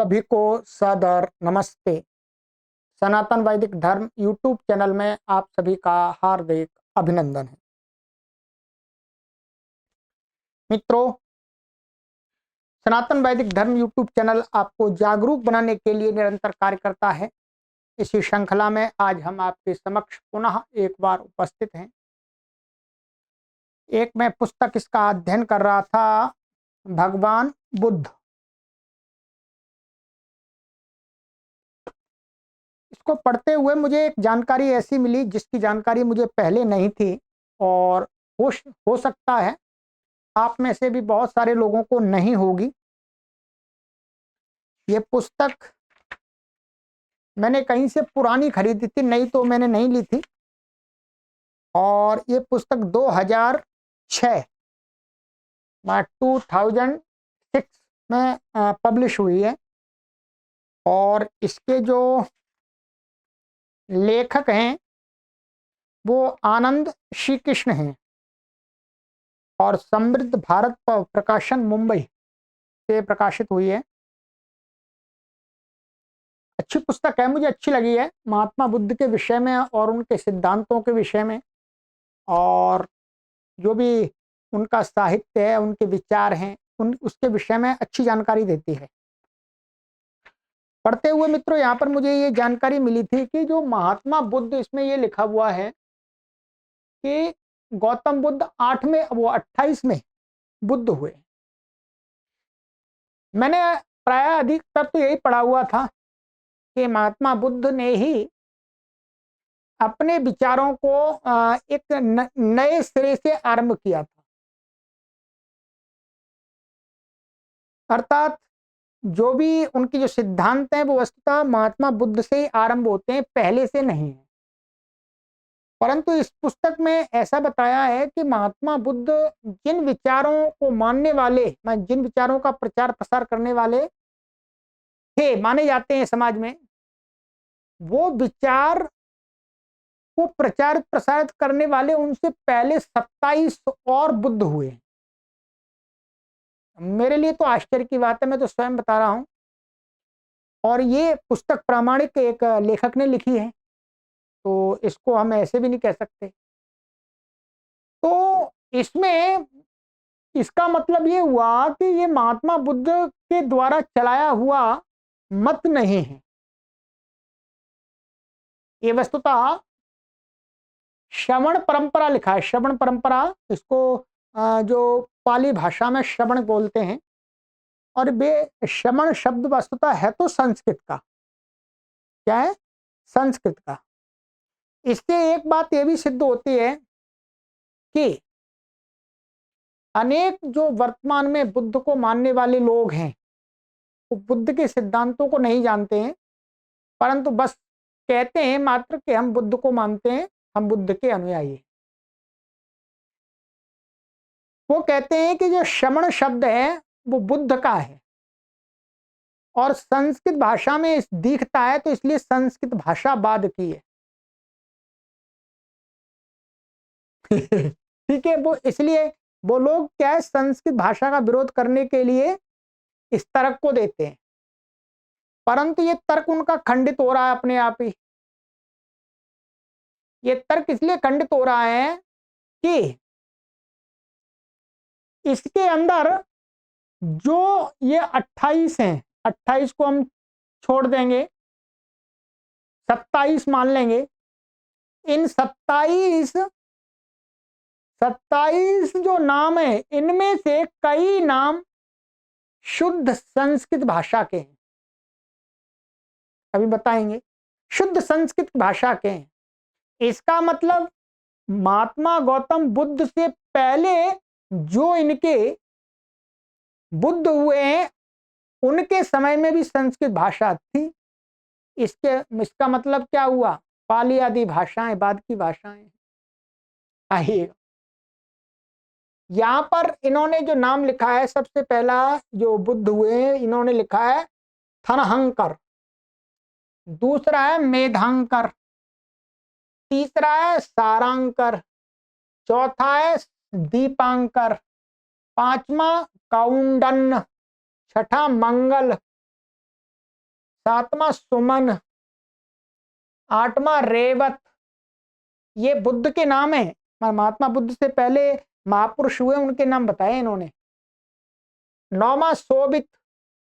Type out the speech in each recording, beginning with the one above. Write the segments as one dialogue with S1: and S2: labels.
S1: सभी को सादर नमस्ते। सनातन वैदिक धर्म यूट्यूब चैनल में आप सभी का हार्दिक अभिनंदन है। मित्रों, सनातन वैदिक धर्म यूट्यूब चैनल आपको जागरूक बनाने के लिए निरंतर कार्य करता है। इसी श्रृंखला में आज हम आपके समक्ष पुनः एक बार उपस्थित हैं। एक मैं पुस्तक इसका अध्ययन कर रहा था, भगवान बुद्ध। इसको पढ़ते हुए मुझे एक जानकारी ऐसी मिली जिसकी जानकारी मुझे पहले नहीं थी, और हो सकता है आप में से भी बहुत सारे लोगों को नहीं होगी। ये पुस्तक मैंने कहीं से पुरानी खरीदी थी, नई तो मैंने नहीं ली थी। और ये पुस्तक 2006 में पब्लिश हुई है। और इसके जो लेखक हैं वो आनंद श्री कृष्ण हैं, और समृद्ध भारत प्रकाशन मुंबई से प्रकाशित हुई है। अच्छी पुस्तक है, मुझे अच्छी लगी है। महात्मा बुद्ध के विषय में और उनके सिद्धांतों के विषय में, और जो भी उनका साहित्य है, उनके विचार हैं, उसके विषय में अच्छी जानकारी देती है। पढ़ते हुए मित्रों यहाँ पर मुझे ये जानकारी मिली थी कि जो महात्मा बुद्ध, इसमें ये लिखा हुआ है कि गौतम बुद्ध 28 में बुद्ध हुए। मैंने प्राय अधिकतर तो यही पढ़ा हुआ था कि महात्मा बुद्ध ने ही अपने विचारों को एक नए सिरे से आरंभ किया था। अर्थात जो भी उनके जो सिद्धांत हैं वो वस्तुतः महात्मा बुद्ध से ही आरंभ होते हैं, पहले से नहीं है। परंतु इस पुस्तक में ऐसा बताया है कि महात्मा बुद्ध जिन विचारों को मानने वाले, जिन विचारों का प्रचार प्रसार करने वाले थे, माने जाते हैं समाज में, वो विचार को प्रचार प्रसारित करने वाले उनसे पहले 27 और बुद्ध हुए। मेरे लिए तो आश्चर्य की बात है, मैं तो स्वयं बता रहा हूं। और ये पुस्तक प्रामाणिक एक लेखक ने लिखी है, तो इसको हम ऐसे भी नहीं कह सकते। तो इसमें इसका मतलब ये हुआ कि ये महात्मा बुद्ध के द्वारा चलाया हुआ मत नहीं है। ये वस्तुतः श्रवण परंपरा लिखा है। श्रवण परंपरा, इसको जो पाली भाषा में श्रवण बोलते हैं। और वे श्रवण शब्द वस्तुतः है तो संस्कृत का। क्या है? संस्कृत का। इससे एक बात यह भी सिद्ध होती है कि अनेक जो वर्तमान में बुद्ध को मानने वाले लोग हैं, वो बुद्ध के सिद्धांतों को नहीं जानते हैं, परंतु बस कहते हैं मात्र कि हम बुद्ध को मानते हैं, हम बुद्ध के अनुयायी हैं। वो कहते हैं कि जो श्रवण शब्द है वो बुद्ध का है, और संस्कृत भाषा में दिखता है, तो इसलिए संस्कृत भाषा बाद की है। ठीक है, वो इसलिए वो लोग क्या है, संस्कृत भाषा का विरोध करने के लिए इस तर्क को देते हैं, परंतु ये तर्क उनका खंडित हो रहा है अपने आप ही। ये तर्क इसलिए खंडित हो रहा है कि इसके अंदर जो ये 28 हैं, 28 को हम छोड़ देंगे, 27 मान लेंगे। इन 27 जो नाम है, इनमें से कई नाम शुद्ध संस्कृत भाषा के हैं। अभी बताएंगे। शुद्ध संस्कृत भाषा के हैं। इसका मतलब महात्मा गौतम बुद्ध से पहले जो इनके बुद्ध हुए हैं, उनके समय में भी संस्कृत भाषा थी। इसका मतलब क्या हुआ? पाली आदि भाषाएं बाद की भाषाएं। आइए, यहां पर इन्होंने जो नाम लिखा है, सबसे पहला जो बुद्ध हुए हैं, इन्होंने लिखा है थनहंकर, दूसरा है मेधांकर, तीसरा है सारांकर, चौथा है दीपांकर, पांचवा काउंडन, छठा मंगल, सातवां सुमन, आठवां रेवत। ये बुद्ध के नाम है, महात्मा बुद्ध से पहले महापुरुष हुए उनके नाम बताए इन्होंने। नौवां शोभित,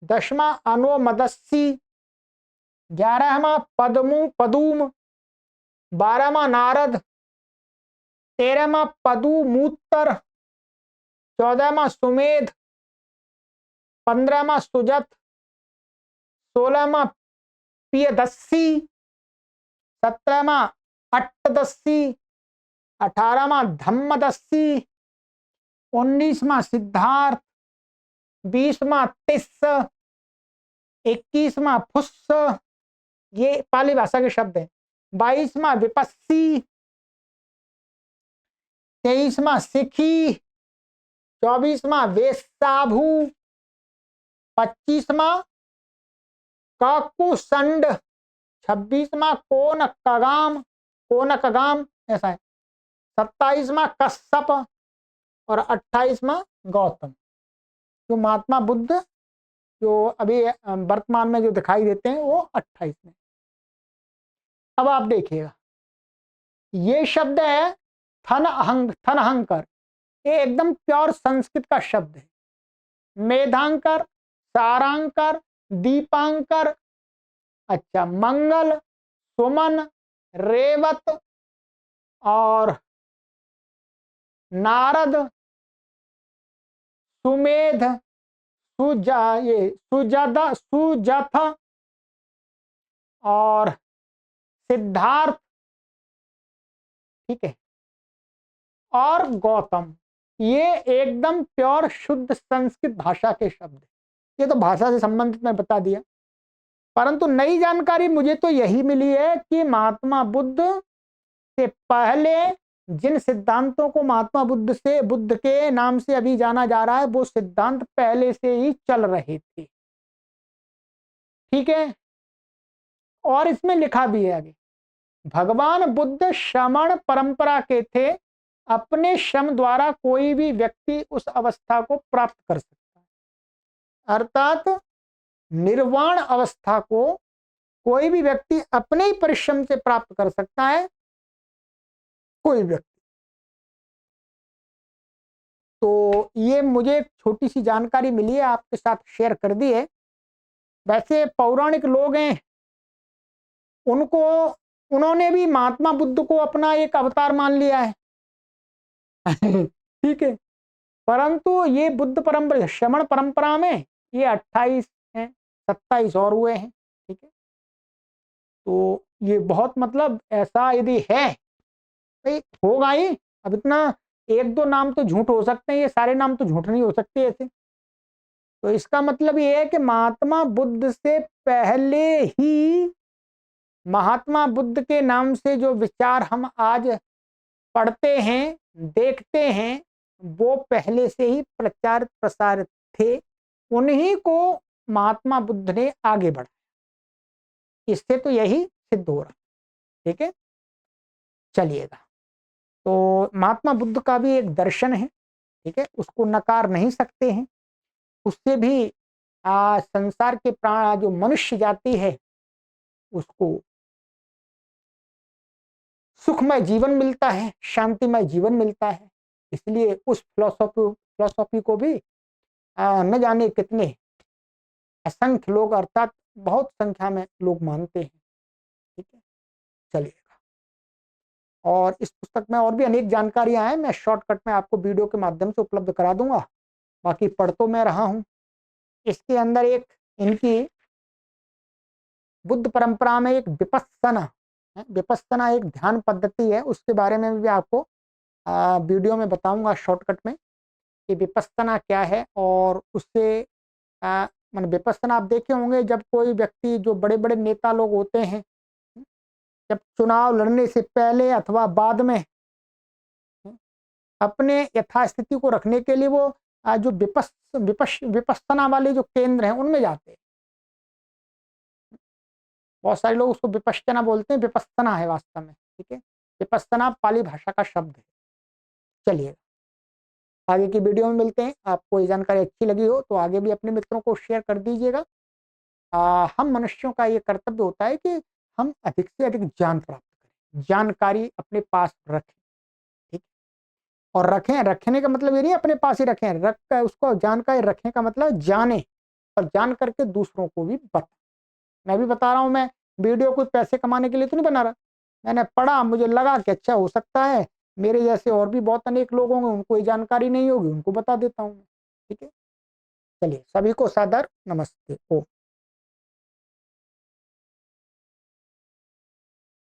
S1: 10वां अनुमदस्सी, 11वां पदूम, 12वां नारद, 13वां पदुमूत्तर, 14वां सुमेध, 15वां सुजत, 16वां पियदस्सी, 17वां अट्टदस्सी, 18वां धम्मदस्सी, 19वां सिद्धार्थ, 20वां तिस्स, 21वां फुस्स, ये पाली भाषा के शब्द हैं। 22वां विपस्सी, 23वां सिखी, 24वां वेसाभू, 25वां काकुसंड, 26वां कोनकगाम ऐसा है, 27वां कश्यप और 28वां गौतम। जो महात्मा बुद्ध जो अभी वर्तमान में जो दिखाई देते हैं वो 28 में। अब आप देखिएगा, ये शब्द है थनहंकर, ये एकदम प्योर संस्कृत का शब्द है। मेधांकर, सारांकर, दीपांकर, अच्छा मंगल, सुमन, रेवत और नारद, सुमेध, सुजथ और सिद्धार्थ, ठीक है, और गौतम। ये एकदम प्योर शुद्ध संस्कृत भाषा के शब्द है। ये तो भाषा से संबंधित मैं बता दिया, परंतु नई जानकारी मुझे तो यही मिली है कि महात्मा बुद्ध से पहले जिन सिद्धांतों को महात्मा बुद्ध के नाम से अभी जाना जा रहा है, वो सिद्धांत पहले से ही चल रहे थे, ठीक है। और इसमें लिखा भी है आगे, भगवान बुद्ध श्रमण परंपरा के थे, अपने श्रम द्वारा कोई भी व्यक्ति उस अवस्था को प्राप्त कर सकता है। अर्थात निर्वाण अवस्था को कोई भी व्यक्ति अपने ही परिश्रम से प्राप्त कर सकता है, कोई व्यक्ति। तो ये मुझे एक छोटी सी जानकारी मिली है, आपके साथ शेयर कर दी है। वैसे पौराणिक लोग हैं, उन्होंने भी महात्मा बुद्ध को अपना एक अवतार मान लिया है ठीक है, परंतु ये बुद्ध परंपरा श्रमण परंपरा में ये 28 हैं, 27 और हुए हैं, ठीक है। तो ये बहुत मतलब ऐसा यदि है भाई होगा ही। अब इतना एक दो नाम तो झूठ हो सकते हैं, ये सारे नाम तो झूठ नहीं हो सकते ऐसे। तो इसका मतलब ये है कि महात्मा बुद्ध से पहले ही महात्मा बुद्ध के नाम से जो विचार हम आज पढ़ते हैं, देखते हैं, वो पहले से ही प्रचार प्रसारित थे, उन्हीं को महात्मा बुद्ध ने आगे बढ़ाया। इससे तो यही सिद्ध हो रहा, ठीक है। चलिएगा, तो महात्मा बुद्ध का भी एक दर्शन है, ठीक है, उसको नकार नहीं सकते हैं। उससे भी संसार के प्राण जो मनुष्य जाति है उसको सुखमय जीवन मिलता है, शांतिमय जीवन मिलता है। इसलिए उस फिलॉसफी को भी न जाने कितने असंख्य लोग, अर्थात बहुत संख्या में लोग मानते हैं, ठीक है। चलिएगा, और इस पुस्तक में और भी अनेक जानकारियां हैं, मैं शॉर्टकट में आपको वीडियो के माध्यम से उपलब्ध करा दूंगा। बाकी पढ़ तो मैं रहा हूं। इसके अंदर एक इनकी बुद्ध परंपरा में एक विपस्सना एक ध्यान पद्धति है, उसके बारे में भी आपको वीडियो में बताऊंगा शॉर्टकट में कि विपस्सना क्या है। और उससे मान विपस्सना आप देखे होंगे, जब कोई व्यक्ति, जो बड़े बड़े नेता लोग होते हैं, जब चुनाव लड़ने से पहले अथवा बाद में अपने यथास्थिति को रखने के लिए वो जो विपस्सना वाले जो केंद्र हैं उनमें जाते हैं। बहुत सारे लोग उसको विपश्यना बोलते हैं, विपस्सना है वास्तव में, ठीक है। विपस्सना पाली भाषा का शब्द है। चलिए आगे की वीडियो में मिलते हैं। आपको ये जानकारी अच्छी लगी हो तो आगे भी अपने मित्रों को शेयर कर दीजिएगा। हम मनुष्यों का ये कर्तव्य होता है कि हम अधिक से अधिक ज्ञान प्राप्त करें, जानकारी अपने पास रखें। ठीक, और रखने का मतलब ये नहीं अपने पास ही रखें, रख कर उसको जानकारी रखने का मतलब जाने और जान करके दूसरों को भी बता। मैं भी बता रहा हूं, मैं वीडियो कोई पैसे कमाने के लिए तो नहीं बना रहा। मैंने पढ़ा, मुझे लगा कि अच्छा हो सकता है मेरे जैसे और भी बहुत अनेक लोग होंगे, उनको ये जानकारी नहीं होगी, उनको बता देता हूँ। ठीक है, चलिए सभी को सादर नमस्ते। ओम।